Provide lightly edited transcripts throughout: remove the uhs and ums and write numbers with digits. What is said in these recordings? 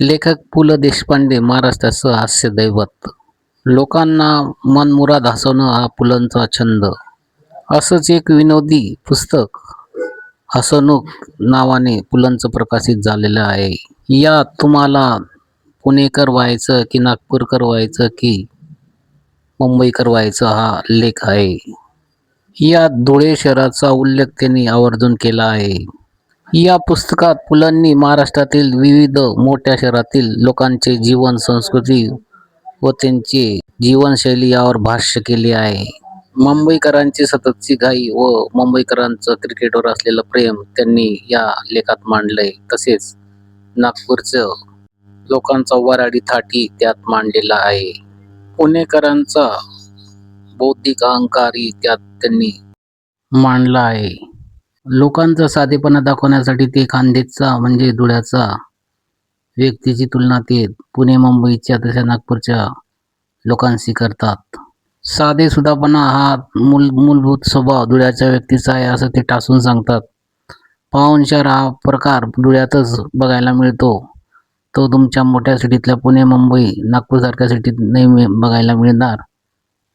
लेखक पु ल देशपांडे महाराष्ट्राचं हास्य दैवत. लोकांना मनमुराद हसवणं हा पुलंचा छंद. असंच एक विनोदी पुस्तक हसवणूक नावाने पुलंचं प्रकाशित झालेलं आहे. यात तुम्हाला पुणेकर व्हायचं की नागपूरकर व्हायचं की मुंबईकर व्हायचं हा लेख आहे. यात धुळे शहराचा उल्लेख त्यांनी आवर्जून केला आहे. या पुस्तकात पुलंनी महाराष्ट्रातील विविध मोठ्या शहरातील लोकांचे जीवन, संस्कृती व त्यांची जीवनशैली यावर भाष्य केले आहे. मुंबईकरांची सततची घाई व मुंबईकरांचं क्रिकेटवर असलेलं प्रेम त्यांनी या लेखात मांडलंय. तसेच नागपूरचं लोकांचा वऱ्हाडी थाटी त्यात मांडलेला आहे. पुणेकरांचा बौद्धिक अहंकारही त्यात त्यांनी मांडला आहे. लोकांचा साधेपणा दाखवण्यासाठी ते खानदेशचा म्हणजे धुळ्याचा व्यक्तीची तुलना ते पुणे, मुंबईच्या तसेच नागपूरच्या लोकांशी करतात. साधेसुधापणा हा मूलभूत स्वभाव धुळ्याच्या व्यक्तीचा आहे असं ते ठासून सांगतात. पाहुणचार हा प्रकार धुळ्यातच बघायला मिळतो. तो तुमच्या मोठ्या सिटीतल्या पुणे, मुंबई, नागपूरसारख्या सिटीत नाही बघायला मिळणार.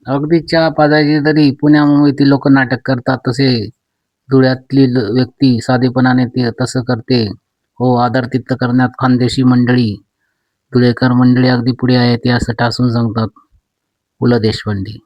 अगदी चहा पाजायची तरी पुण्या मुंबईतील लोक नाटक करतात, तसे धुळ्यातली व्यक्ती साधेपणाने ते तसं करते. हो, आदरातिथ्य करण्यात खानदेशी मंडळी, धुळेकर मंडळी अगदी पुढे आहे ते असं ठासून सांगतात पु ल देशपांडे.